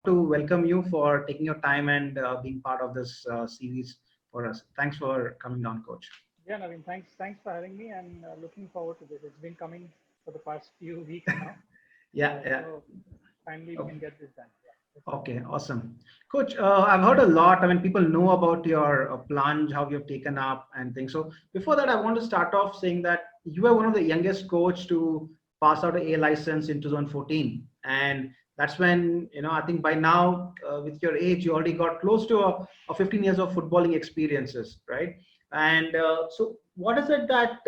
to welcome you for taking your time and being part of this series for us. Thanks for coming down, Coach. Yeah, Naveen, thanks for having me and looking forward to this. It's been coming for the past few weeks now. Yeah, yeah. So finally we Oh, can get this done. Yeah, let's go. okay, awesome. Coach, I've heard a lot. I mean, people know about your plunge, how you've taken up and things. So before that, I want to start off saying that you were one of the youngest coach to pass out a license in 2014. And that's when, I think by now, with your age, you already got close to a 15 years of footballing experiences, right? And so what is it that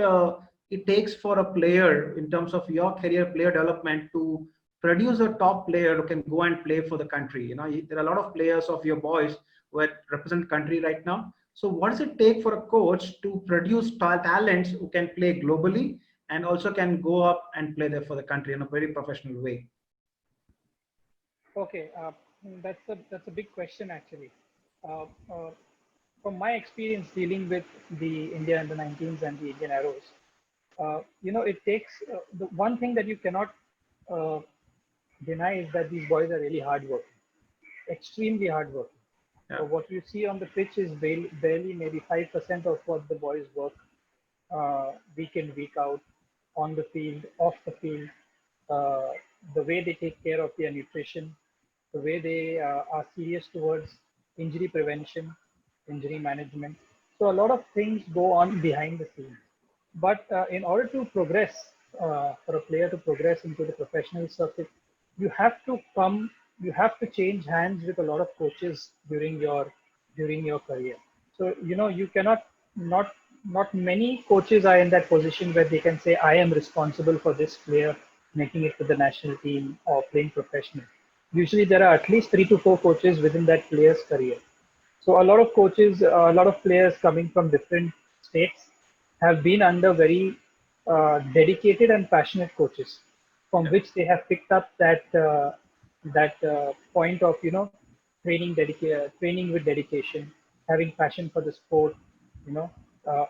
it takes for a player in terms of your career player development to produce a top player who can go and play for the country? There are a lot of players of your boys who represent country right now. So what does it take for a coach to produce talents who can play globally and also can go up and play there for the country in a very professional way? Okay, that's a big question actually. Uh, uh, from my experience dealing with the India under 19s and the Indian Arrows, it takes the one thing that you cannot uh, deny is that these boys are really hardworking, extremely hardworking. Yeah, So what you see on the pitch is barely maybe 5% of what the boys work week in, week out, on the field, off the field, uh, the way they take care of their nutrition, the way they are serious towards injury prevention, injury management. So a lot of things go on behind the scenes. But in order to progress, for a player to progress into the professional circuit, you have to come, you have to change hands with a lot of coaches during your career. So you cannot not not many coaches are in that position where they can say I am responsible for this player making it to the national team or playing professional. Usually there are at least 3 to 4 coaches within that player's career. So a lot of coaches, a lot of players coming from different states have been under very dedicated and passionate coaches, from yeah, which they have picked up that point of training with dedication, having passion for the sport,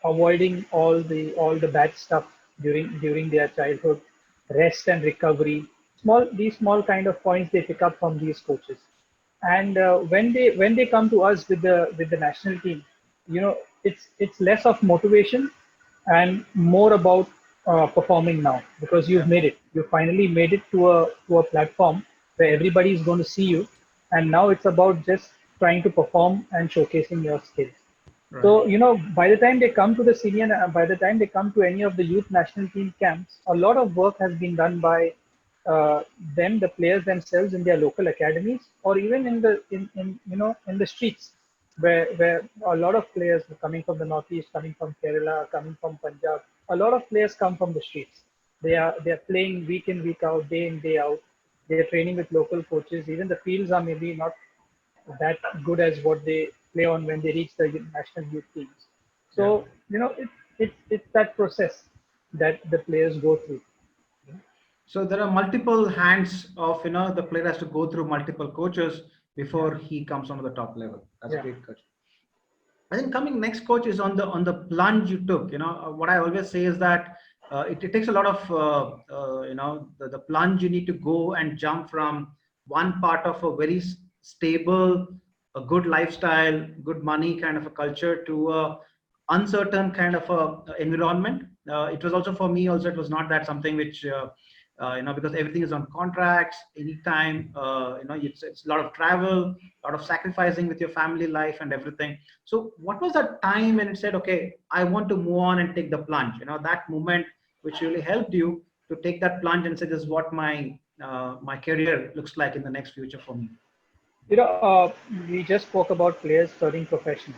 avoiding all the bad stuff during their childhood, rest and recovery. These small kind of points they pick up from these coaches, and when they come to us with the national team, it's less of motivation and more about performing now, because yeah. you finally made it to a platform where everybody is going to see you, and now it's about just trying to perform and showcasing your skills. Right. So, by the time they come to the senior, by the time they come to any of the youth national team camps, a lot of work has been done by uh, the players themselves in their local academies, or even in the streets, where a lot of players coming from the northeast, coming from Kerala, coming from Punjab, a lot of players come from the streets. They are playing week in, week out, day in, day out. They are training with local coaches. Even the fields are maybe not that good as what they play on when they reach the national youth teams. Yeah. So it's that process that the players go through. So there are multiple hands of, the player has to go through multiple coaches Yeah, before he comes onto the top level. That's yeah, great, coach. I think coming next, coach, is on the plunge you took. What I always say is that it takes a lot of the plunge. You need to go and jump from one part of a very stable, a good lifestyle, good money kind of a culture to a uncertain kind of a environment. It was also for me. Also, it was not that something which because everything is on contracts anytime. It's a lot of travel, a lot of sacrificing with your family life and everything. So what was that time when it said, okay, I want to move on and take the plunge? That moment which really helped you to take that plunge and say, this is what my career looks like in the next future for me. we just spoke about players turning professional,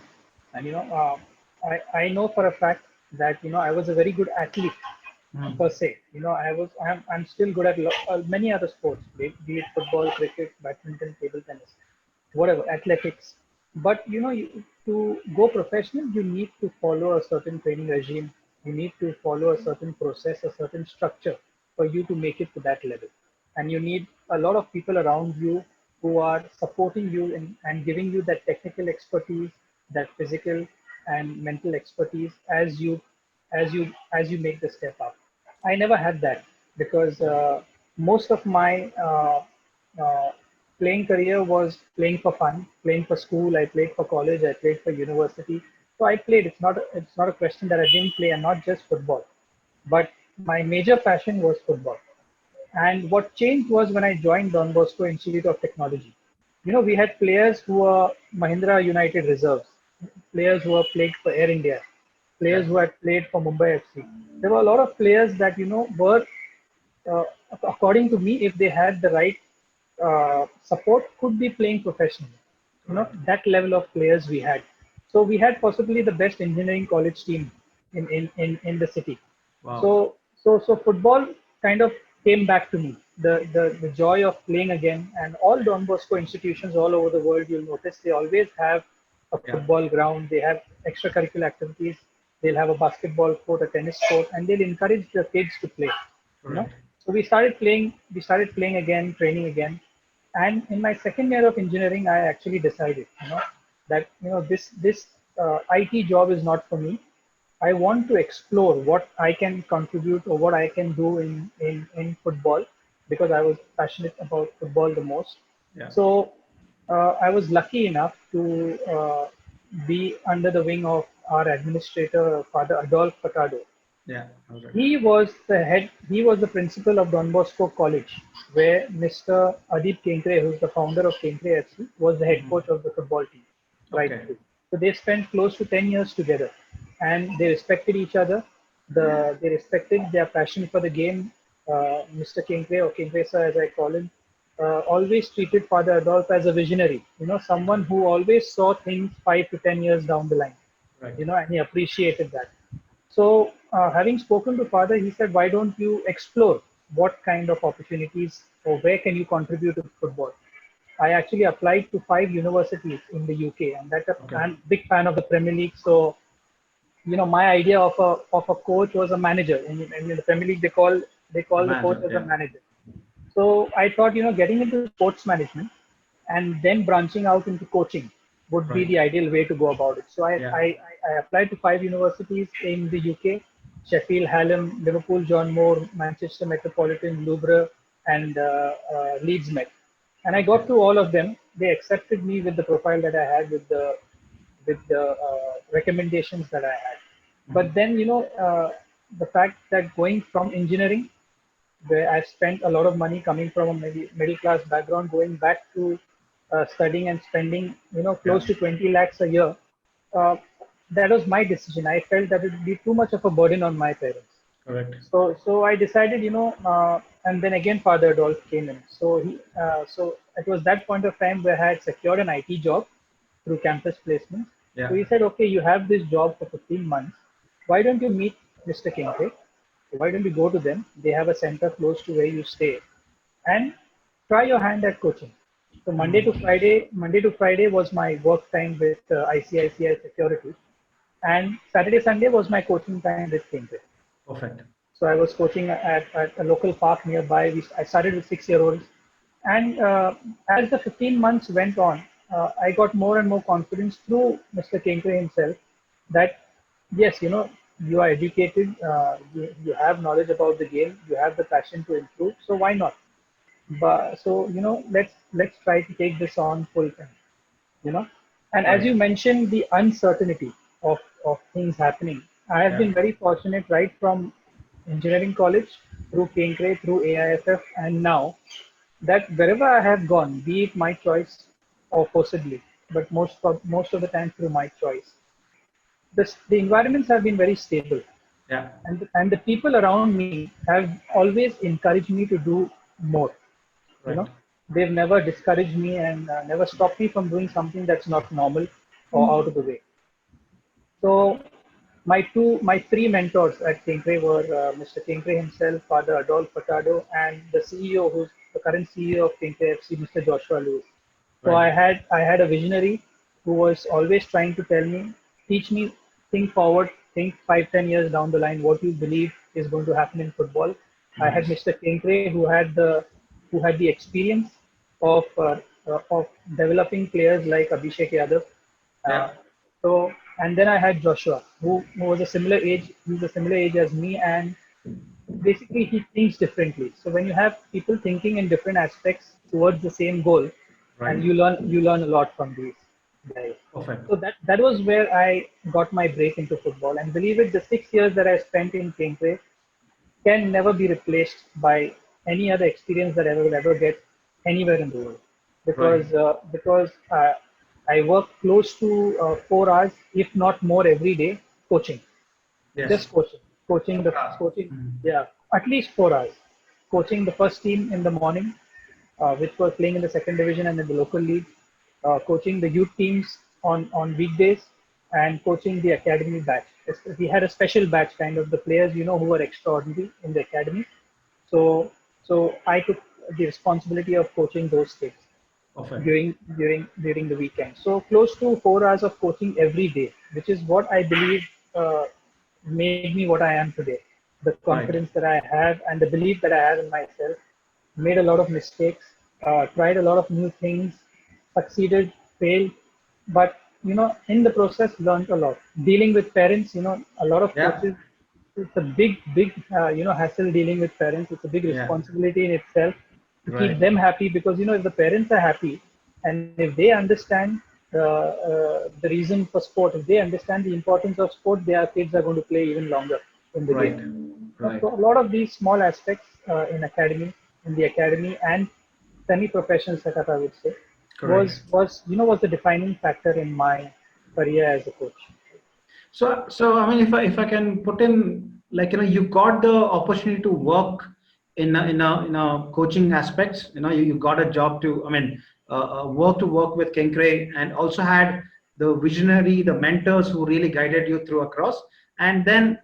and I know for a fact that I was a very good athlete per Mm. se. I'm still good at many other sports, be it football, cricket, badminton, table tennis, whatever, athletics. But to go professional, you need to follow a certain training regime. You need to follow a certain process, a certain structure for you to make it to that level. And you need a lot of people around you who are supporting you and giving you that technical expertise, that physical and mental expertise as you make the step up. I never had that because most of my uh, playing career was playing for fun, playing for school. I played for college. I played for university. So I played. It's not a question that I didn't play, and not just football. But my major passion was football. And what changed was when I joined Don Bosco Institute of Technology. We had players who were Mahindra United reserves, players who were played for Air India, players Yeah. who had played for Mumbai FC. There were a lot of players that were, uh, according to me, if they had the right support, could be playing professionally. Correct. That level of players we had. So we had possibly the best engineering college team in the city. Wow. So football kind of came back to me. The joy of playing again, and all Don Bosco institutions all over the world, you'll notice they always have a Yeah. football ground. They have extracurricular activities. They'll have a basketball court, a tennis court, and they'll encourage the kids to play. You know. Correct. So we started playing. We started playing again, training again, and in my second year of engineering, I actually decided, that this IT job is not for me. I want to explore what I can contribute or what I can do in football, because I was passionate about football the most. Yeah. So I was lucky enough to be under the wing of our administrator, Father Adolf Patado. Yeah. All right. He was the principal of Don Bosco College, where Mr. Adip Kenkre, who's the founder of Kenkre FC, was the head Mhm. coach of the football team, right Okay. through. So they spent close to 10 years together, and they respected each other. They respected their passion for the game. Mr. Kenkre, or Kenkre sir as I call him, always treated Father Adolf as a visionary, someone Okay. who always saw things 5 to 10 years down the line, Right. and he appreciated that. So, having spoken to father, he said, "Why don't you explore what kind of opportunities or where can you contribute to football?" I actually applied to 5 universities in the UK, and Okay. I'm a big fan of the Premier League. So, my idea of a coach was a manager. In the Premier League, A they call the coach manager. as a Yeah. manager. So I thought, getting into sports management and then branching out into coaching would be Right. the ideal way to go about it. So Yeah. I applied to 5 universities in the UK: Sheffield, Hallam, Liverpool, John Moore, Manchester Metropolitan, Loughborough, and Leeds Met. And I Okay. got through all of them. They accepted me with the profile that I had, with the recommendations that I had. Mhm. But then, the fact that going from engineering, where I spent a lot of money coming from a middle class background, going back to studying and spending, Yeah. close to 20 lakhs a year, uh, that was my decision. I felt that it would be too much of a burden on my parents. Correct. So I decided, and then again, Father Adolf came in. So it was that point of time where I had secured an IT job through campus placement. So Yeah. he said, "Okay, you have this job for 15 months. Why don't you meet Mr. Kingsley? Why don't you go to them? They have a center close to where you stay, and try your hand at coaching." So Mhm. Monday to Friday was my work time with ICICI Security, and Saturday Sunday was my coaching time with Kingsley. Perfect. So I was coaching at a local park nearby. I started with 6-year-olds. And as the 15 months went on, I got more and more confidence through Mr. Kenkre himself that, yes, you are educated, you have knowledge about the game, you have the passion to improve. So why not? But so, let's try to take this on full time, you know. And as Right. you mentioned, the uncertainty of things happening, I have Yeah. been very fortunate right from engineering college, through Kenkre, through AIFF, and now, that wherever I have gone, be it my choice or forcibly, but most of the time through my choice, the environments have been very stable, Yeah. and the people around me have always encouraged me to do more. you know Right. they've never discouraged me, and never stopped me from doing something that's not normal or out of the way. So my three mentors at Kinkre were Mr. Kinkre himself, Father Adolf Furtado, and the CEO, who's the current CEO of Kinkre FC, Mr. Joshua Lewis. So Right. I had a visionary who was always trying to tell me, teach me, think forward, think 5, 10 years down the line, what you believe is going to happen in football. I had Nice. Mr. Kinkre, who had the experience of developing players like Abhishek Yadav. Yeah. Uh, so, and then I had Joshua, who was a similar age. He's a similar age as me, and basically he thinks differently. So when you have people thinking in different aspects towards the same goal, Right. and you learn a lot from these guys. Perfect. So that was where I got my break into football. And believe it, the 6 years that I spent in Kingsway can never be replaced by any other experience that I will ever get anywhere in the world. Right. Because I work close to 4 hours, if not more, every day coaching, Yes. just coaching the 4 hours. coaching, Mhm. yeah, at least 4 hours, coaching the first team in the morning, which were playing in the second division and in the local league, coaching the youth teams on weekdays, and coaching the academy batch. We had a special batch, kind of the players, who were extraordinary in the academy. So, so I took the responsibility of coaching those kids Perfect. during the weekend. So close to 4 hours of coaching every day, which is what I believe uh, made me what I am today. The Right. confidence that I have and the belief that I have in myself. Made a lot of mistakes, tried a lot of new things, succeeded, failed, but in the process learned a lot. Dealing with parents, a lot of Yeah. coaches, it's a big hassle dealing with parents. It's a big Yeah. responsibility in itself to keep Right. them happy, because if the parents are happy and if they understand the reason for sport, if they understand the importance of sport, their kids are going to play even longer in the game. Right. Right. So a lot of these small aspects in the academy and semi-professional setup, I would say, Correct. was the defining factor in my career as a coach. So I mean, if I can put in, like, you got the opportunity to work in a coaching aspects. You got a job to, I mean, work with Kenkre, and also had the visionary, the mentors who really guided you through across. And then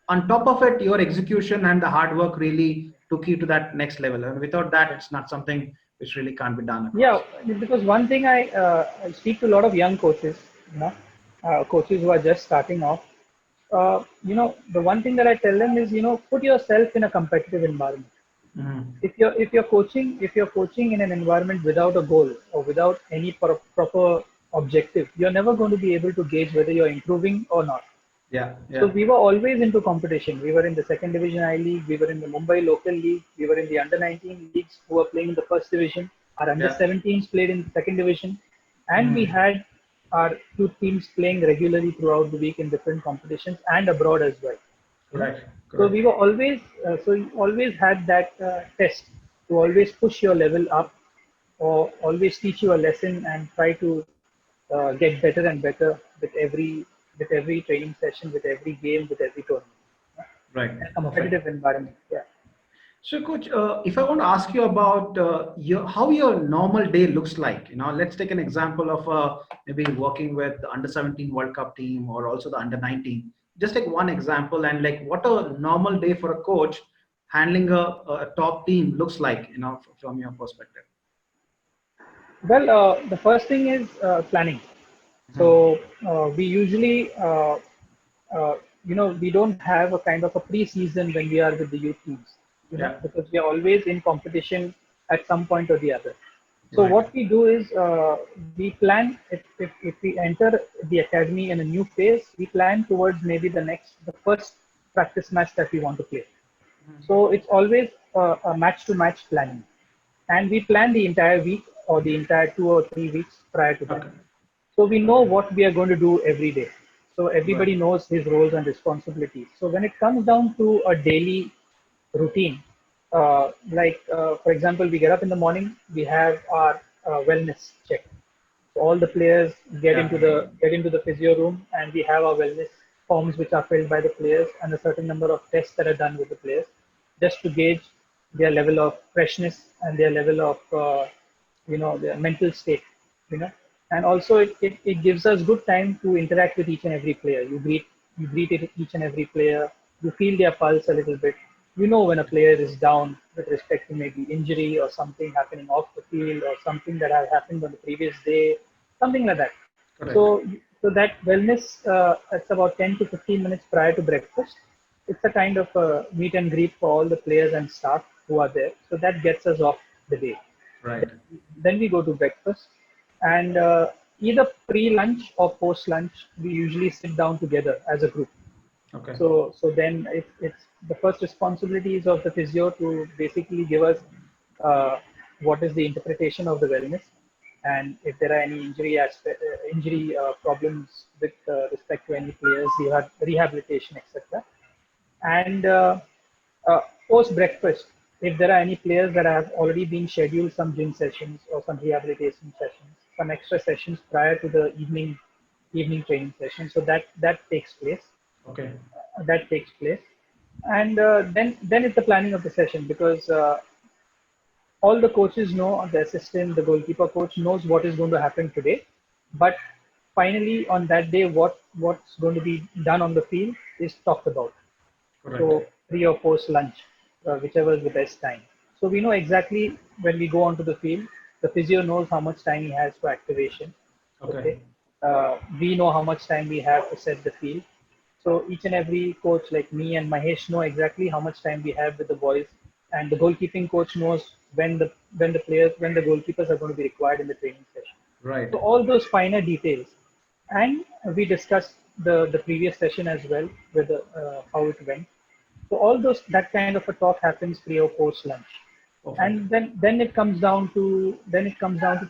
on top of it, your execution and the hard work really took you to that next level. And without that, it's not something which really can't be done Yeah, across. because one thing I speak to a lot of young coaches, coaches who are just starting off. The one thing that I tell them is, put yourself in a competitive environment. Mhm. If you're coaching in an environment without a goal or without any proper objective, you're never going to be able to gauge whether you're improving or not. Yeah. So Yeah. we were always into competition. We were in the second division I league, we were in the Mumbai local league, we were in the under 19 leagues who were playing in the first division, our under Yeah. 17s played in the second division, and we Mhm. had our youth teams playing regularly throughout the week in different competitions and abroad as well. you know Correct. so Correct. we were always so you always had that test to always push your level up, or always teach you a lesson and try to get better and better with every training session, with every game, with every tournament, Right. in a Perfect. competitive environment. Yeah. So, Coach, if I want to ask you about how your normal day looks like, let's take an example of maybe working with the under 17 World Cup team or also the under 19. Just take one example, and like what a normal day for a coach handling a top team looks like, from your perspective. Well, the first thing is planning. Mhm. So we usually, we don't have a kind of a pre-season when we are with the youth teams, Yeah. because we are always in competition at some point or the other. So Right. what we do is we plan, if we enter the academy in a new phase, we plan towards maybe the first practice match that we want to play. So it's always a match to match planning. And we plan the entire week or the entire 2 or 3 weeks prior to that. Okay. So we know Okay. what we are going to do every day. So Right. everybody knows his roles and responsibilities. So when it comes down to a daily routine, for example, we get up in the morning, we have our wellness check. So all the players Yeah. get into the physio room, and we have our wellness forms which are filled by the players, and a certain number of tests that are done with the players, just to gauge their level of freshness and their level of their mental state. You know, and also it gives us good time to interact with each and every player. You greet each and every player. You feel their pulse a little bit. You know when a player is down with respect to maybe injury or something happening off the field or something that has happened on the previous day, something like that. Correct. So that wellness, it's about 10 to 15 minutes prior to breakfast. It's a kind of meet and greet for all the players and staff who are there. So that gets us off the day. Right. Then we go to breakfast, and either pre-lunch or post-lunch, we usually sit down together as a group. Okay. So then it's the first responsibility is of the physio to basically give us, uh, what is the interpretation of the wellness, and if there are any injury problems with respect to any players, rehabilitation, etc. And post breakfast, if there are any players that have already been scheduled some gym sessions or some rehabilitation sessions, some extra sessions prior to the evening training session, so that takes place. Okay. That takes place, and then it's the planning of the session, because all the coaches know, the assistant, the goalkeeper coach knows what is going to happen today, but finally on that day, what's going to be done on the field is talked about. Correct. So pre or post lunch, whichever is the best time. So we know exactly when we go onto the field, the physio knows how much time he has for activation. Okay. Okay, we know how much time we have to set the field. So each and every coach, like me and Mahesh, know exactly how much time we have with the boys, and the goalkeeping coach knows when the goalkeepers are going to be required in the training session. Right. So all those finer details, and we discussed the previous session as well with how it went. So all those, that kind of a talk happens pre or post lunch, Perfect. and then it comes down to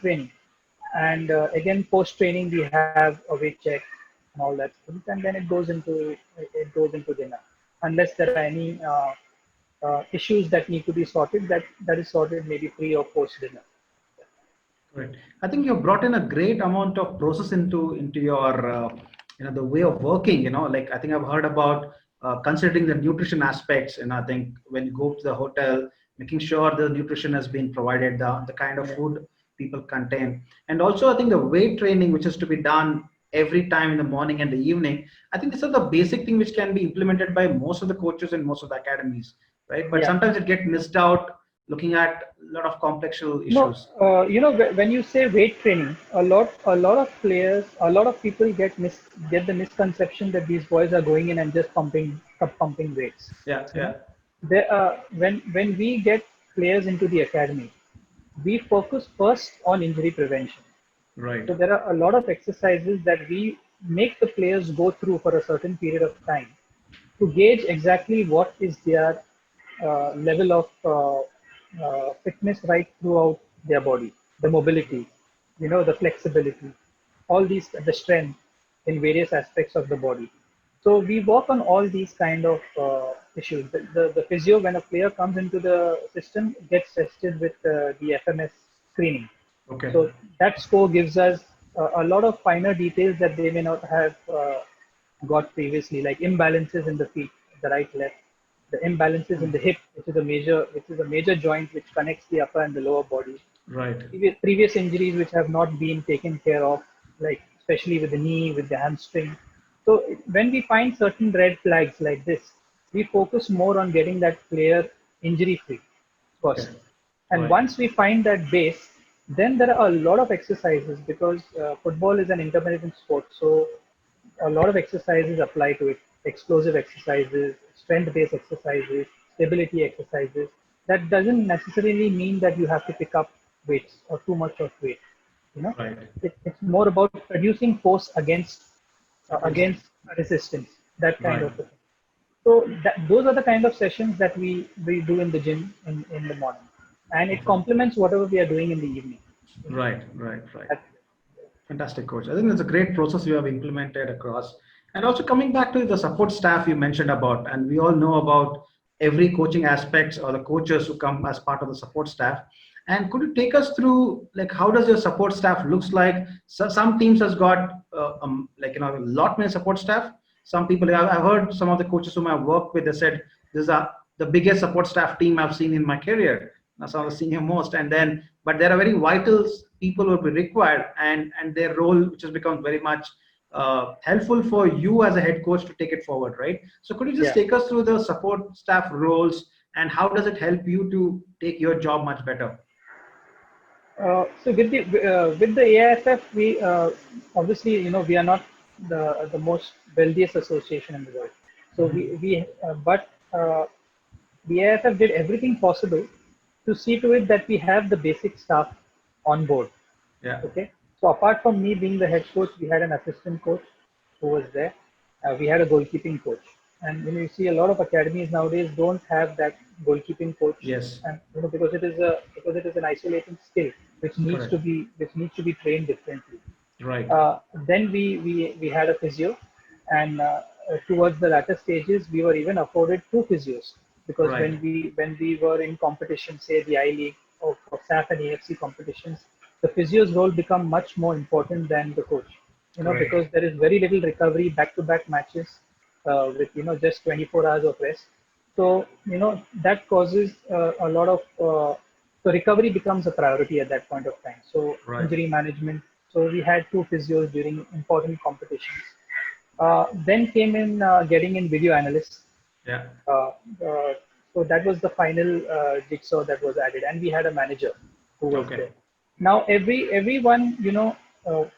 training, and again post training we have a weight check and all that things, and then it goes into dinner, unless there are any issues that need to be sorted, that is sorted maybe pre or post dinner. Correct. I think you brought in a great amount of process into your the way of working. Like I think I've heard about considering the nutrition aspects, and I think when you go to the hotel, making sure the nutrition has been provided, the kind of Yeah, food people contain, and also I think the weight training which is to be done every time in the morning and the evening. I think these are the basic thing which can be implemented by most of the coaches and most of the academies, right? But yeah. sometimes it get missed out looking at a lot of complex No, issues. when you say weight training, a lot of players, a lot of people get the misconception that these boys are going in and just pumping weights. Yeah, You know, yeah. when we get players into the academy, we focus first on injury prevention. Right. So there are a lot of exercises that we make the players go through for a certain period of time to gauge exactly what is their level of fitness right throughout their body, the mobility, the flexibility, all these, the strength in various aspects of the body. So we work on all these kind of issues. The physio, when a player comes into the system, gets tested with the FMS screening. Okay. So that score gives us a lot of finer details that they may not have got previously, like imbalances in the feet, the right left, the imbalances in the hip, which is a major joint which connects the upper and the lower body. Right. Previous injuries which have not been taken care of, like especially with the knee, with the hamstring. So when we find certain red flags like this, we focus more on getting that player injury free Okay. first. And Right. once we find that base, then there are a lot of exercises, because football is an intermittent sport. So a lot of exercises apply to it: explosive exercises, strength based exercises, stability exercises. That doesn't necessarily mean that you have to pick up weights or too much of weight. You know, Right. it's more about producing force Against. against resistance, that kind Right. of a thing. So those are the kind of sessions that we do in the gym in the morning, and it Perfect. complements whatever we are doing in the evening. Right. Right. Right. That, Fantastic, coach. I think it's a great process you have implemented across. And also coming back to the support staff you mentioned about, and we all know about every coaching aspects or the coaches who come as part of the support staff. And could you take us through like how does your support staff looks like? So some teams has got a lot many support staff. Some people I've heard some of the coaches whom I've worked with, they said this is the biggest support staff team I've seen in my career. That's some of the senior most, and then but there are very vital people will be required, and their role which has become very much helpful for you as a head coach to take it forward, right? So could you just yeah. take us through the support staff roles and how does it help you to take your job much better? So with the AIFF, we obviously, we are not the most wealthiest association in the world. So the AIFF did everything possible to see to it that we have the basic staff on board. Yeah. Okay. So apart from me being the head coach, we had an assistant coach who was there. We had a goalkeeping coach, And you see a lot of academies nowadays don't have that goalkeeping coach, Yes. and because it is an isolated skill Correct. which needs to be trained differently. Right. Then we had a physio, and towards the latter stages, we were even afforded two physios because Right. when we were in competition, say the I League or for SAF and AFC competitions, the physio's role become much more important than the coach. Correct. Because there is very little recovery back-to-back matches with just 24 hours of rest. So that causes a lot of so recovery becomes a priority at that point of time. So Right. injury management. So we had two physios during important competitions. Then came in getting in video analysts. Yeah. Uh, uh, so that was the final jigsaw that was added, and we had a manager who was Okay. there. Now everyone,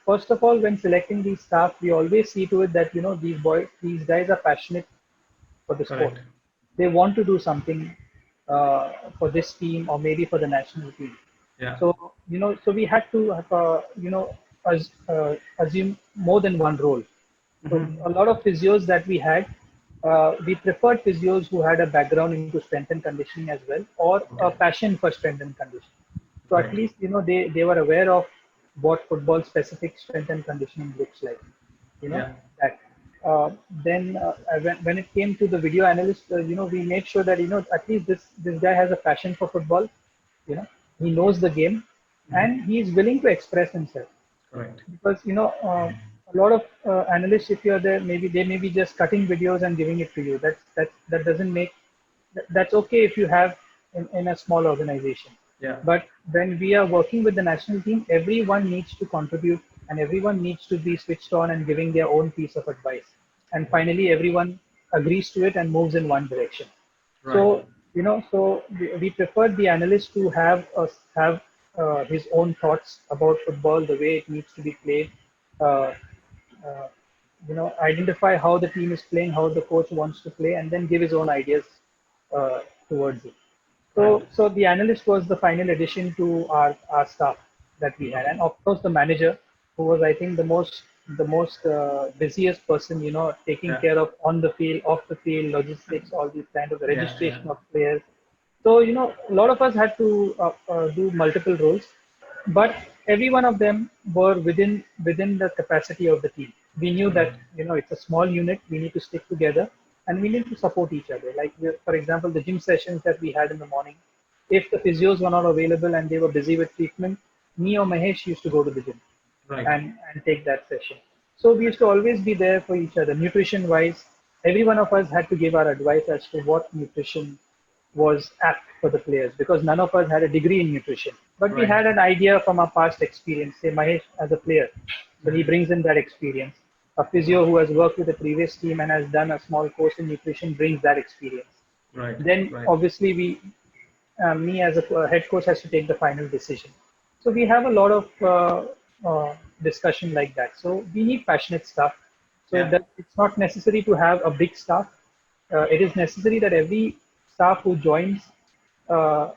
first of all, when selecting these staff, we always see to it that these guys are passionate for the sport. Correct. They want to do something for this team or maybe for the national team. Yeah. So so we had to have, assume more than one role. So Hmm. a lot of physios that we had, we preferred physios who had a background into strength and conditioning as well, or a Okay. passion for strength and conditioning. So at Right. least they were aware of what football specific strength and conditioning looks like. You know Yeah. that. Then when it came to the video analyst, we made sure that at least this guy has a passion for football. He knows the game, Hmm. and he is willing to express himself Correct. because a lot of analysts, if you're there, maybe they may be just cutting videos and giving it to you. That doesn't make that's okay if you have in a small organization, Yeah. but when we are working with the national team, everyone needs to contribute and everyone needs to be switched on and giving their own piece of advice, and Right. finally everyone agrees to it and moves in one direction. Right. So we preferred the analyst to have his own thoughts about football, the way it needs to be played. Uh, uh, Identify how the team is playing, how the coach wants to play, and then give his own ideas towards it. Right. So the analyst was the final addition to our staff that we had, Okay. and of course the manager, who was I think the most busiest person, taking Yeah. care of on the field, off the field, logistics, all these kind of Yeah. Yeah. registration of players. So a lot of us had to do multiple roles, but every one of them were within the capacity of the team. We knew that Correct. it's a small unit. We need to stick together, and we need to support each other. Like for example, the gym sessions that we had in the morning. If the physios were not available and they were busy with treatment, me or Mahesh used to go to the gym Right. and take that session. So we used to always be there for each other. Nutrition wise, every one of us had to give our advice as to what nutrition was apt for the players because none of us had a degree in nutrition. But we Right. had an idea from our past experience, say Mahesh as a player. So he Mhm. brings in that experience. A physio who has worked with the previous team and has done a small course in nutrition brings that experience. Right. Then Right. obviously me as a head coach has to take the final decision. So we have a lot of discussion like that. So we need passionate staff. So Yeah. that it's not necessary to have a big staff. It is necessary that every staff who joins uh,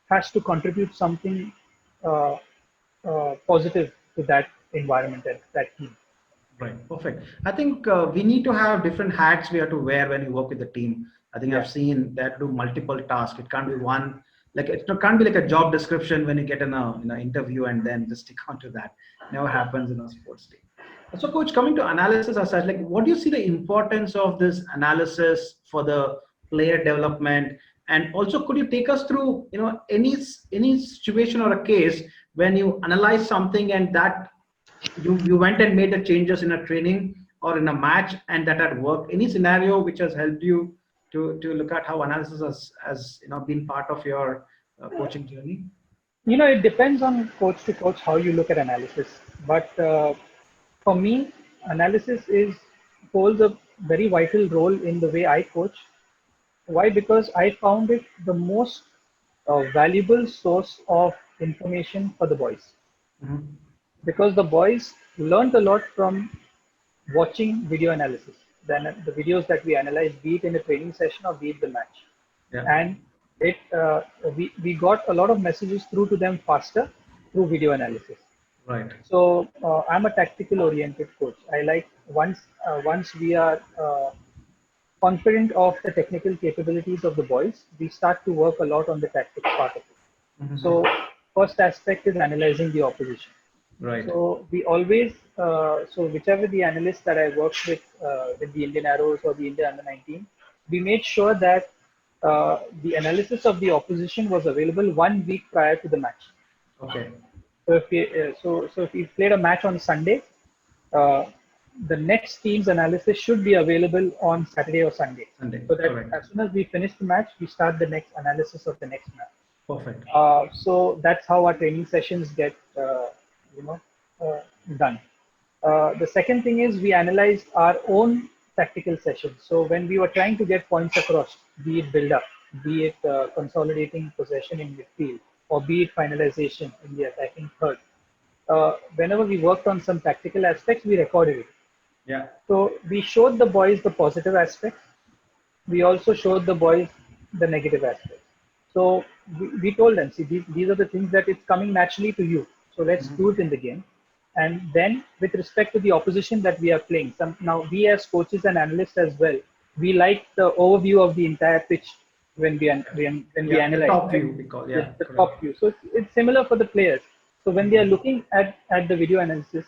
has to contribute something uh, positive to that environment and that team. Right. Perfect. I think we need to have different hats we have to wear when you work with the team. I think I've Yeah. seen that do multiple tasks. It can't be one, like it can't be like a job description when you get in a interview and then just stick onto that. Never happens in a sports team. So, coach, coming to analysis as such, like what do you see the importance of this analysis for the player development? And also, could you take us through, any situation or a case when you analyze something and that you went and made the changes in a training or in a match and that had worked? Any scenario which has helped you to look at how analysis has been part of your coaching journey? It depends on coach to coach how you look at analysis. But for me, analysis is holds a very vital role in the way I coach. Why? Because I found it the most valuable source of information for the boys. Hmm. Because the boys learned a lot from watching video analysis. Then the videos that we analyze, be it in a training session or be it the match, Yeah. and it we got a lot of messages through to them faster through video analysis. Right. So I'm a tactical oriented coach. I like once we are confident of the technical capabilities of the boys, we start to work a lot on the tactics part of it. So first aspect is analyzing the opposition. Right. So we always, so whichever the analyst that I worked with the Indian Arrows or the India Under 19, we made sure that the analysis of the opposition was available 1 week prior to the match. Okay. So if we played a match on Sunday, uh, the next team's analysis should be available on Saturday or Sunday. Sunday. So that Correct. as soon as we finish the match, we start the next analysis of the next match. Perfect. So that's how our training sessions get, you know, uh, done. The second thing is we analyzed our own tactical sessions. So when we were trying to get points across, be it build up, be it consolidating possession in midfield, or be it finalization in the attacking third, whenever we worked on some tactical aspects, we recorded it. Yeah. So we showed the boys the positive aspects. We also showed the boys the negative aspects. So we told them, see, these are the things that it's coming naturally to you. So let's do it in the game. And then with respect to the opposition that we are playing, now we as coaches and analysts as well, we like the overview of the entire pitch when we The analyze, top right? view we call. Yes, Yeah. the Correct. top view. So it's similar for the players. So when they are looking at the video analysis,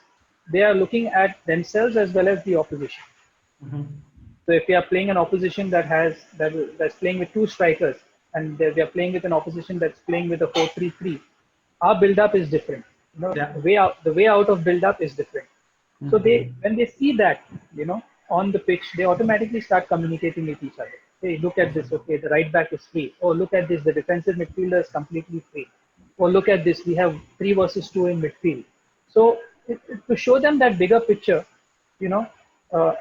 they are looking at themselves as well as the opposition. So if we are playing an opposition that's playing with two strikers, and they are playing with an opposition that's playing with a 4-3-3, our build-up is different. Yeah. The way out of build-up is different. So when they see that, on the pitch, they automatically start communicating with each other. Hey, look at this. Okay, the right back is free. Oh, look at this. The defensive midfielder is completely free. Or look at this. We have 3 versus 2 in midfield. So to show them that bigger picture, you know,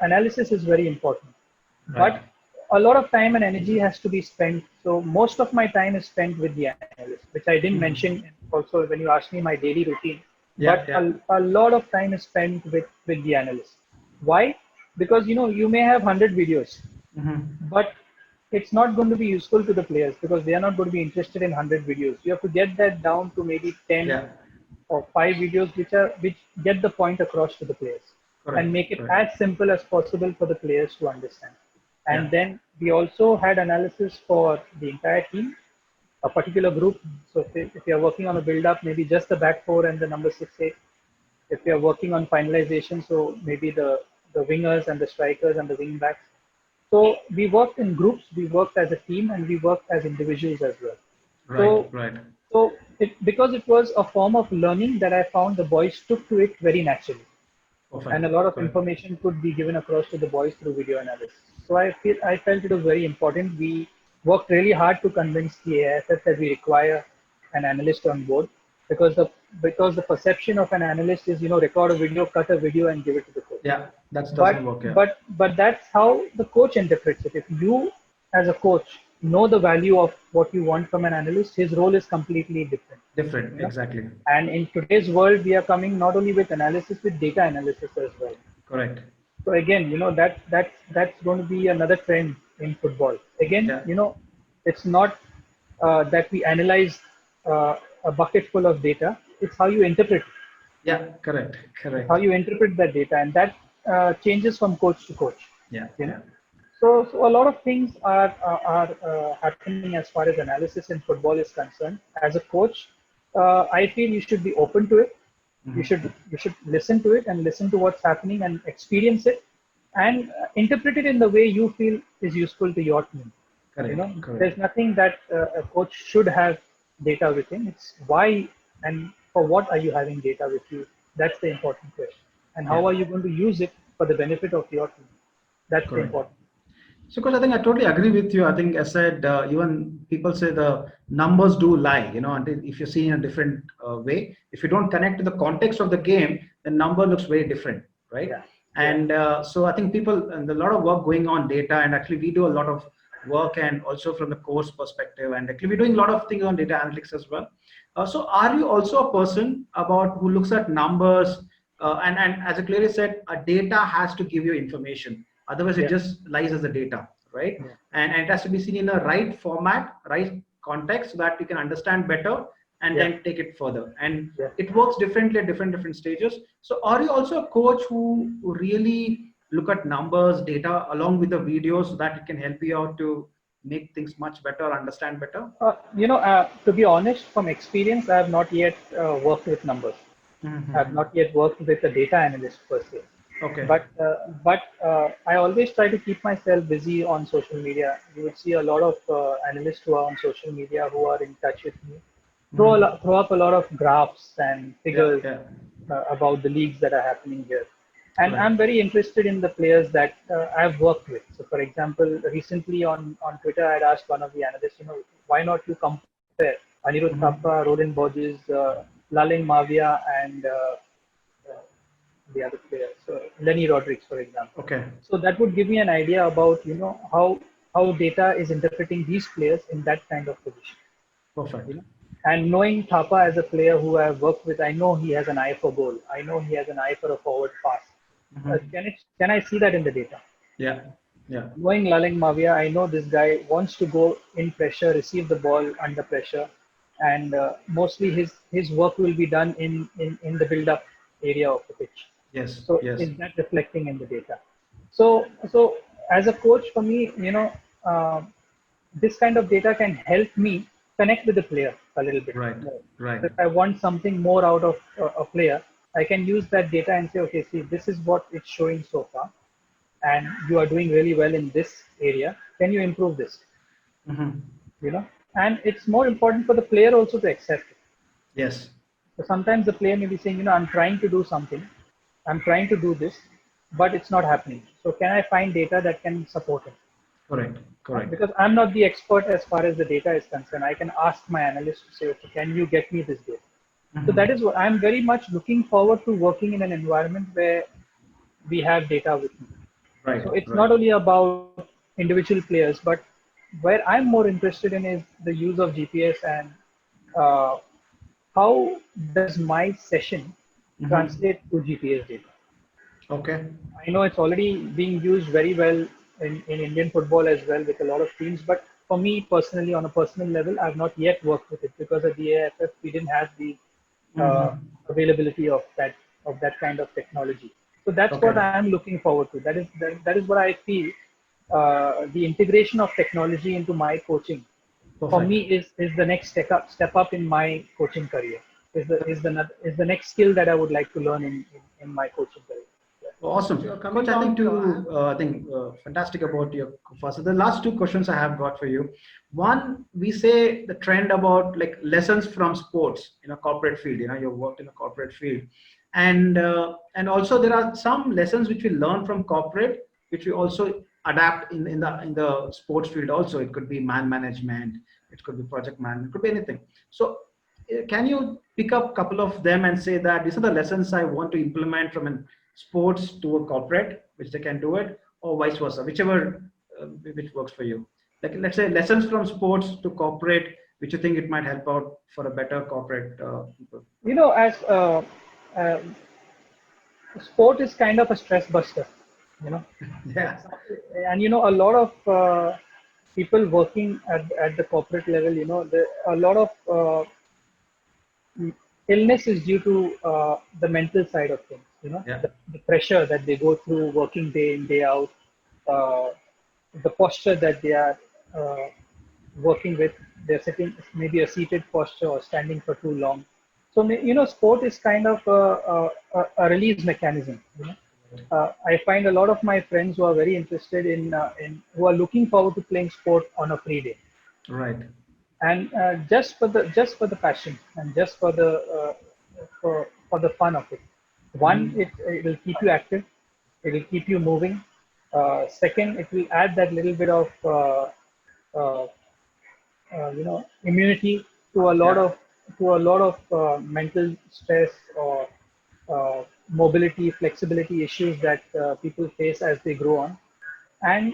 analysis is very important. Right. But a lot of time and energy has to be spent. So most of my time is spent with the analyst, which I didn't mention also when you asked me my daily routine. But Yeah. Yeah. a lot of time is spent with the analyst. Why? Because you may have 100 videos, but it's not going to be useful to the players because they are not going to be interested in 100 videos. You have to get that down to maybe 10 Yeah. or 5 videos which get the point across to the players and Correct. make it Correct. as simple as possible for the players to understand. And Yeah. then we also had analysis for the entire team, a particular group. So if you are working on a build-up, maybe just the back four and the number 6-8. If we are working on finalization, so maybe the wingers and the strikers and the wing backs. So we worked in groups, we worked as a team, and we worked as individuals as well. Right. So, Right. because it was a form of learning that I found the boys took to it very naturally, and Perfect. a lot of Correct. information could be given across to the boys through video analysis. So I felt it was very important. We worked really hard to convince the AIFF that we require an analyst on board because the perception of an analyst is record a video, cut a video, and give it to the coach. Yeah. That But doesn't work. Yeah. but that's how the coach interprets it. If you as a coach know the value of what you want from an analyst, his role is completely different. Different. You know? Exactly. And in today's world, we are coming not only with analysis, with data analysis as well. Correct. So again, that's going to be another trend in football. Again, Yeah. it's not that we analyze a bucket full of data. It's how you interpret it. Yeah. Correct. It's how Correct. you interpret that data, and that changes from coach to coach. Yeah. You know. Yeah. So a lot of things are happening as far as analysis in football is concerned. As a coach, I feel you should be open to it. You should listen to it and listen to what's happening and experience it, and interpret it in the way you feel is useful to your team. Correct. There's Correct. nothing that a coach should have data with him. It's why and for what are you having data with you? That's the important question. And how Yeah. are you going to use it for the benefit of your team? That's the Correct. important. So, because I think I totally agree with you. I think I said even people say the numbers do lie. And if you're seeing a different way, if you don't connect to the context of the game, the number looks very different, right? Yeah. Yeah. And so I think people and a lot of work going on data, and actually we do a lot of work, and also from the course perspective, and actually we're doing a lot of things on data analytics as well. So, are you also a person about who looks at numbers? And as I clearly said, data has to give you information. Otherwise, it Yeah. just lies as a data, right? Yeah. And it has to be seen in a right format, right context, so that you can understand better and Yeah. then take it further. And Yeah. it works differently at different stages. So, are you also a coach who really look at numbers, data along with the videos so that it can help you out to make things much better, understand better? To be honest, from experience, I have not yet worked with numbers. I have Mm-hmm. not yet worked with a data analyst per se. Okay. But I always try to keep myself busy on social media. You would see a lot of analysts who are on social media who are in touch with me, Mm-hmm. throw up a lot of graphs and Yeah, figures yeah. about the leagues that are happening here. And Right. I'm very interested in the players that I've worked with. So, for example, recently on Twitter, I'd asked one of the analysts, why not you compare Anirudh Thapa, Mm-hmm. Roland Borges, Lalin Mavia, and uh, the other players, Lenny Rodriguez, for example. Okay. So that would give me an idea about how data is interpreting these players in that kind of position. You Perfect. know, and knowing Thapa as a player who I've worked with, I know he has an eye for goal. I know he has an eye for a forward pass. Mm-hmm. Can I see that in the data? Yeah. Yeah. Knowing Laleng Mavia, I know this guy wants to go in pressure, receive the ball under pressure, and mostly his work will be done in the build-up area of the pitch. Yes. So Yes. is that reflecting in the data? So as a coach, for me, this kind of data can help me connect with the player a little bit Right. more. Right. So if I want something more out of a player, I can use that data and say, okay, see, this is what it's showing so far, and you are doing really well in this area. Can you improve this? Mm-hmm. And it's more important for the player also to accept it. Yes. So sometimes the player may be saying, I'm trying to do something, I'm trying to do this, but it's not happening. So can I find data that can support it? Correct. Correct. Because I'm not the expert as far as the data is concerned. I can ask my analyst to say, okay, can you get me this data? So that Mm-hmm. is what I'm very much looking forward to, working in an environment where we have data with me. Right. So it's Right. not only about individual players, but where I'm more interested in is the use of GPS and uh, how does my session Mm-hmm. translate to GPS data. Okay. I know it's already being used very well in Indian football as well with a lot of teams, but for me personally, on a personal level, I've not yet worked with it because at the AFF we didn't have the uh, Mm-hmm. availability of that kind of technology. So that's what Okay. I'm looking forward to. That is what I feel. The integration of technology into my coaching for me Perfect. is the next step up in my coaching career. Is the next skill that I would like to learn in my coaching career. Awesome. So Coach, coming I think down to, I have, fantastic about your first. So the last two questions I have got for you. One, we say the trend about like lessons from sports in a corporate field. You've worked in a corporate field, and also there are some lessons which we learn from corporate, which we also adapt in the sports field. Also, it could be man management, it could be project management, it could be anything. So can you pick up a couple of them and say that these are the lessons I want to implement from an sports to a corporate, which they can do it, or vice versa, whichever which works for you. Like let's say lessons from sports to corporate, which you think it might help out for a better corporate people. as uh, sport is kind of a stress buster, you know, Yeah. and a lot of people working at the corporate level, a lot of illness is due to the mental side of things, Yeah. the pressure that they go through working day in, day out, uh, the posture that they are uh, working with. They're sitting, maybe a seated posture or standing for too long. So, sport is kind of a release mechanism. I find a lot of my friends who are very interested in who are looking forward to playing sport on a free day, Right. and just for the passion and just for the fun of it. One, Mm-hmm. it will keep you active, it will keep you moving. Second, it will add that little bit of uh, immunity to a lot Yeah. of mental stress or mobility, flexibility issues that people face as they grow on. And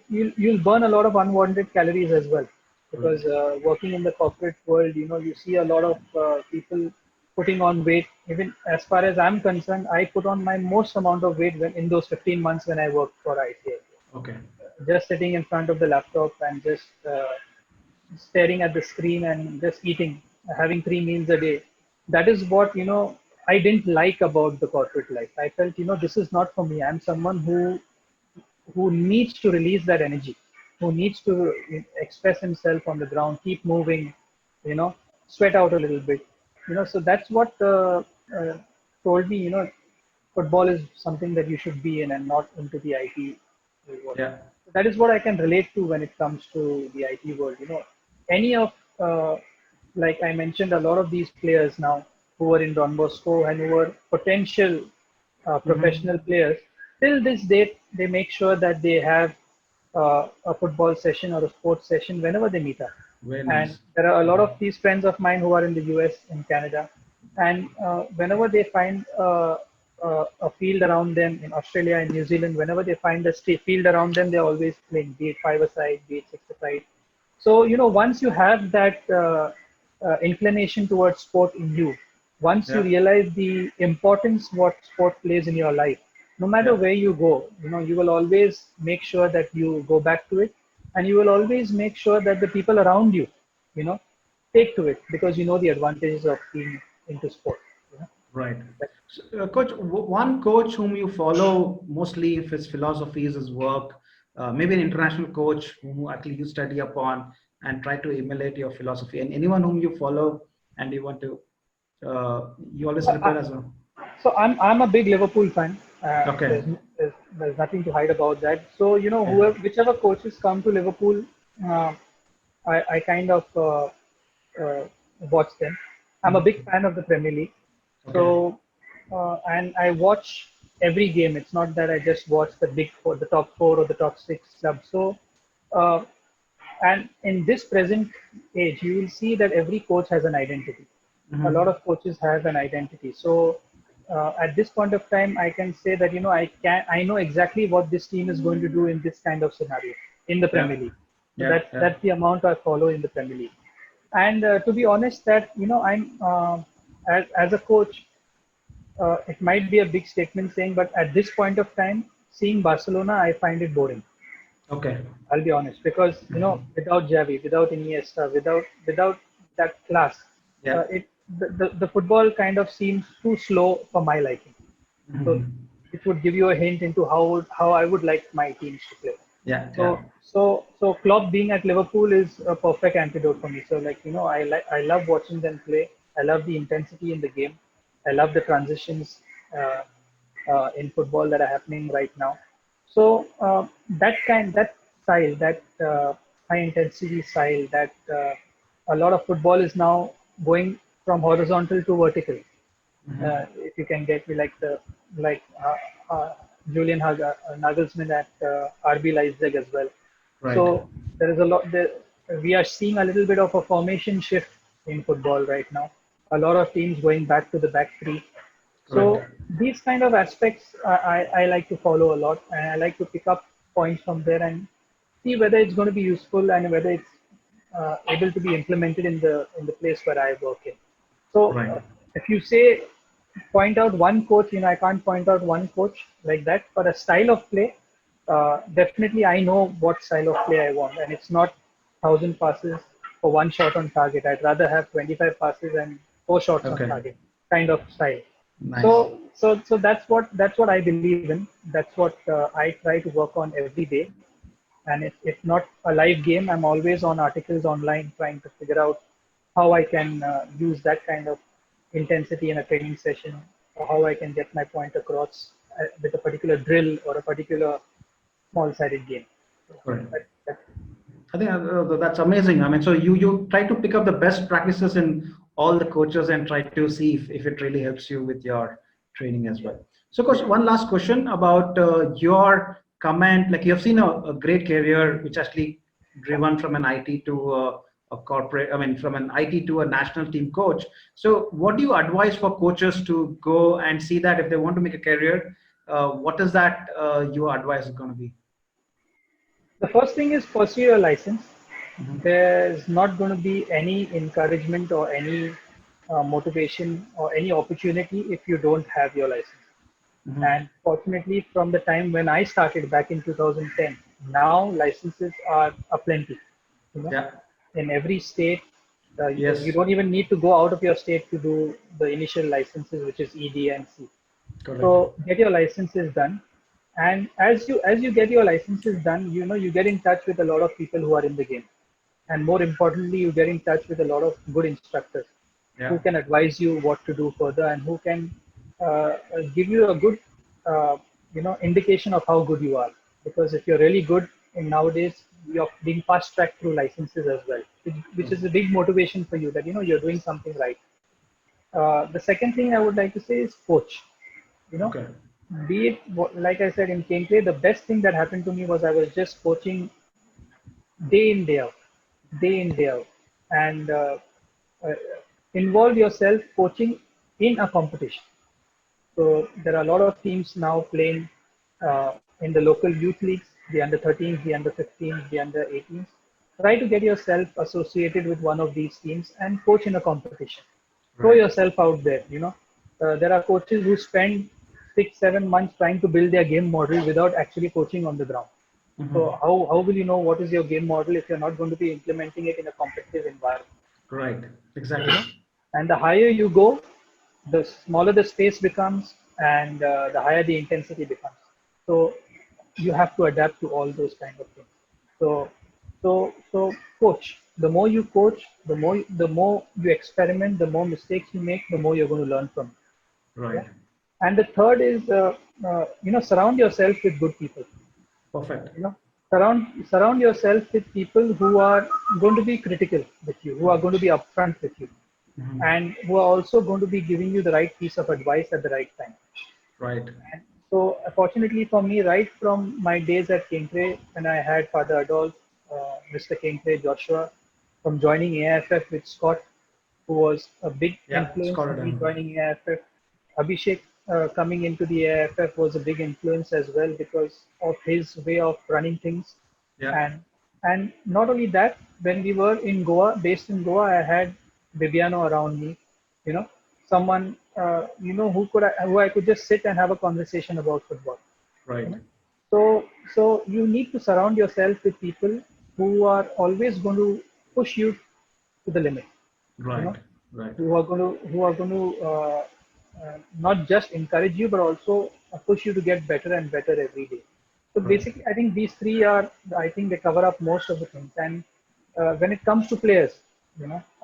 you'll burn a lot of unwanted calories as well, Right. because working in the corporate world, you see a lot of people putting on weight. Even as far as I'm concerned, I put on my most amount of weight in those 15 months when I worked for ICA, Okay. just sitting in front of the laptop and just staring at the screen and just eating, having 3 meals a day. That is what, I didn't like about the corporate life. I felt, this is not for me. I'm someone who needs to release that energy, who needs to express himself on the ground, keep moving, sweat out a little bit, So that's what told me, football is something that you should be in and not into the IT world. Yeah. So that is what I can relate to when it comes to the IT world. Any of like I mentioned, a lot of these players now who are in Don Bosco and who are potential Mm-hmm. professional players, till this date, they make sure that they have a football session or a sports session whenever they meet up. Very And nice. there are a lot Okay. of these friends of mine who are in the US, in Canada, and whenever they find a field around them in Australia and New Zealand, whenever they find a field around them, they're always playing, be it five-a-side, be it six-a-side. So, once you have that inclination towards sport in you, once you Yeah. realize the importance what sport plays in your life, no matter Yeah. where you go, you will always make sure that you go back to it, and you will always make sure that the people around you, you know, take to it because you know the advantages of being into sport. You know? Right. So, coach, one coach whom you follow mostly if his philosophy is his work, maybe an international coach whom actually you study upon and try to emulate your philosophy, and anyone whom you follow and you want to, you always So, celebrate as well. so I'm a big Liverpool fan. Okay. There's nothing to hide about that. So Yeah. whichever coaches come to Liverpool, uh, I kind of uh, watch them. I'm a big Mhm. fan of the Premier League. Okay. So and I watch every game. It's not that I just watch the big four, the top four or the top six clubs. So uh, and in this present age, you will see that every coach has an identity. A lot Hmm. of coaches have an identity. So at this point of time, I can say that I know exactly what this team is going to do in this kind of scenario in the Yeah. Premier League. So Yeah. Yeah. that's the amount I follow in the Premier League. And to be honest, that I'm as a coach, it might be a big statement saying, but at this point of time, seeing Barcelona, I find it boring. Okay. I'll be honest, because Mhm. without Javi, without Iniesta, without that class, Yeah. the football kind of seems too slow for my liking. So Mhm. it would give you a hint into how I would like my teams to play. Yeah. Yeah. So Klopp being at Liverpool is a perfect antidote for me. So like I love watching them play. I love the intensity in the game. I love the transitions uh, in football that are happening right now. So that style, that high intensity style, that a lot of football is now going from horizontal to vertical. Mhm. If you can get me like Julian Nagelsmann at RB Leipzig as well. Right. So there is a lot. We are seeing a little bit of a formation shift in football right now. A lot of teams going back to the back three. Correct. So these kind of aspects I like to follow a lot, and I like to pick up points from there and see whether it's going to be useful and whether it's able to be implemented in the place where I work in. So Right. if you say point out one coach, I can't point out one coach like that, but a style of play, definitely I know what style of play I want, and it's not 1,000 passes for one shot on target. I'd rather have 25 passes and four shots on Okay. target kind of style. Nice. So that's what I believe in. That's what I try to work on every day. And if not a live game, I'm always on articles online trying to figure out how I can use that kind of intensity in a training session, or how I can get my point across with a particular drill or a particular small-sided game. So Correct. that, I think that's amazing. I mean, so you try to pick up the best practices in all the coaches and try to see if it really helps you with your training as yeah. well. So, coach, one last question about your comment. Like you have seen a great career, which actually driven from an IT to a corporate. I mean, from an IT to a national team coach. So, what do you advise for coaches to go and see that if they want to make a career? What is that your advice is going to be? The first thing is pursue your license. Hmm. There's not going to be any encouragement or any motivation or any opportunity if you don't have your license. Hmm. And fortunately, from the time when I started back in 2010, now licenses are aplenty. You know, Yeah. in every state, You Yes. don't even need to go out of your state to do the initial licenses, which is ED and C. Correct. So get your licenses done, and as you get your licenses done, you get in touch with a lot of people who are in the game, and more importantly, you get in touch with a lot of good instructors who Yeah. can advise you what to do further and who can give you a good indication of how good you are. Because if you're really good in nowadays, you're being fast tracked through licenses as well, which is a big motivation for you that you're doing something right. The second thing I would like to say is coach. You know, Okay. be it like I said in Kenkley, the best thing that happened to me was I was just coaching day in, day out, day in, day out, and uh, involve yourself coaching in a competition. So there are a lot of teams now playing in the local youth leagues, the under 13s, the under 15s, the under 18s. Try to get yourself associated with one of these teams and coach in a competition. Throw Right. yourself out there. There are coaches who spend 6, 7 months trying to build their game model without actually coaching on the ground. Hmm. So how will you know what is your game model if you're not going to be implementing it in a competitive environment? Right. you know Exactly. and the higher you go, the smaller the space becomes, and the higher the intensity becomes. So you have to adapt to all those kind of things. So so so coach. The more you coach, the more you experiment, the more mistakes you make, the more you're going to learn from it. Right. Yeah. And the third is surround yourself with good people. Perfect. You know surround surround yourself with people who are going to be critical with you, who are going to be upfront with you, Hmm. and who are also going to be giving you the right piece of advice at the right time. Right. And so, fortunately for me, right from my days at Kinkre, when I had Father Adolf, Mr. Kinkre, Joshua, from joining AIFF with Scott, who was a big Yeah. influence Scotted in me down. joining AIFF. Abhishek coming into the AIFF was a big influence as well because of his way of running things. Yeah. And and not only that, when we were in Goa, based in Goa, I had Viviano around me, you know, someone who I could just sit and have a conversation about football. You Right. know? So you need to surround yourself with people who are always going to push you to the limit. You Right. know, Right. who are going to not just encourage you but also push you to get better and better every day. So Right. basically, I think these three are, I think they cover up most of the things. And when it comes to players,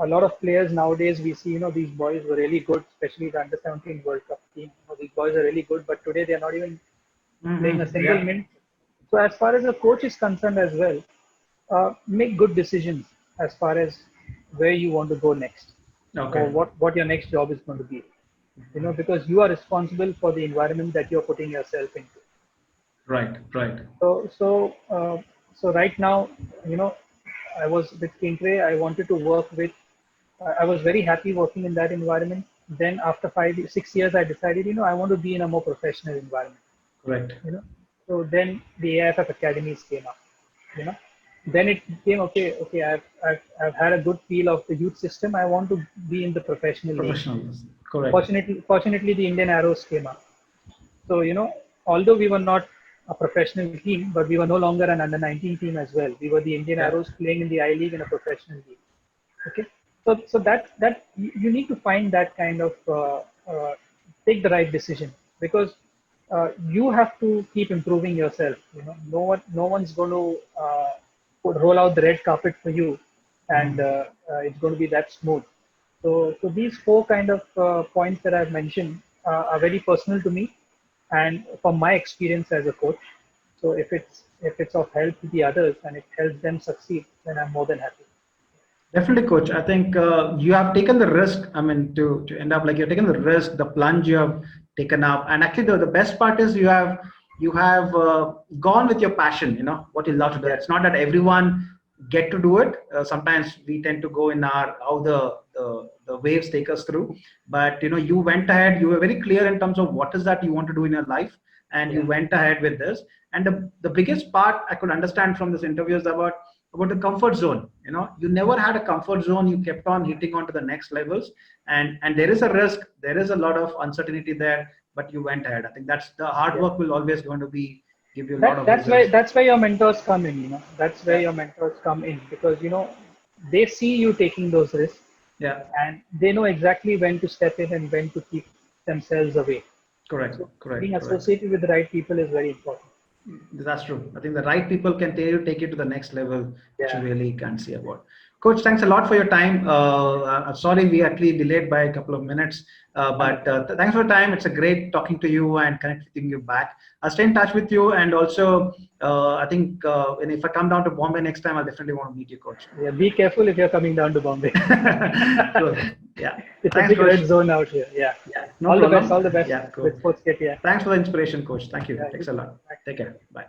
a lot of players nowadays we see, these boys were really good, especially the under 17 World Cup team. These boys are really good, but today they are not even playing a single Yeah. minute. So as far as the coach is concerned as well, make good decisions as far as where you want to go next, or Okay. what your next job is going to be. Because you are responsible for the environment that you're putting yourself into. Right. Right. So right now, you know, I was with Kintray. I wanted to work with. I was very happy working in that environment. Then after 6 years, I decided, I want to be in a more professional environment. Correct. you know so then the AFF academies came up. you know then it became okay. I've had a good feel of the youth system. I want to be in the professional league. Professionals. Correct. Fortunately, the Indian Arrows came up. So although we were not a professional team, but we were no longer an under 19 team as well. We were the Indian Yeah. Arrows playing in the I League in a professional league. Okay. So that you need to find that kind of take the right decision, because you have to keep improving yourself. No one's going to roll out the red carpet for you, and Mhm. it's going to be that smooth. So these four kind of points that I've mentioned are very personal to me, and from my experience as a coach. So if it's of help to the others and it helps them succeed, then I'm more than happy. Definitely, coach. I think you have taken the risk. I mean, to end up like you've taken the risk, the plunge you have taken up, and actually the best part is you have gone with your passion. You know what you love to do. Yeah. It's not that everyone get to do it. Sometimes we tend to go in our how the waves take us through. But you went ahead. You were very clear in terms of what is that you want to do in your life, and you Yeah. went ahead with this. And the biggest part I could understand from this interview is about the comfort zone. You never had a comfort zone. You kept on hitting on to the next levels, and there is a risk, there is a lot of uncertainty there, but you went ahead. I think that's the hard Yeah. work will always going to be give you a lot That of that's why results. that's where your mentors come in. That's where Yeah. your mentors come in, because they see you taking those risks, Yeah. and they know exactly when to step in and when to keep themselves away. Correct. So Correct. being Correct. associated with the right people is very important. That's true. I think the right people can take you to the next level, which you Yeah. really can't see about. Coach, thanks a lot for your time. Sorry we actually delayed by a couple of minutes, but thanks for your time. It's a great talking to you and connecting you back. I'll stay in touch with you, and also I think and if I come down to Bombay next time, I'll definitely want to meet you, Coach. Yeah, be careful if you're coming down to Bombay. Cool. Yeah. It's a Thanks, big Coach. red zone out here. Yeah. Yeah. No All the best. problem. All the best Yeah. with Cool. sports kit. Yeah. Thanks for the inspiration, Coach. Thank you. Yeah. You Thanks a too. lot. Bye. Take care. Bye.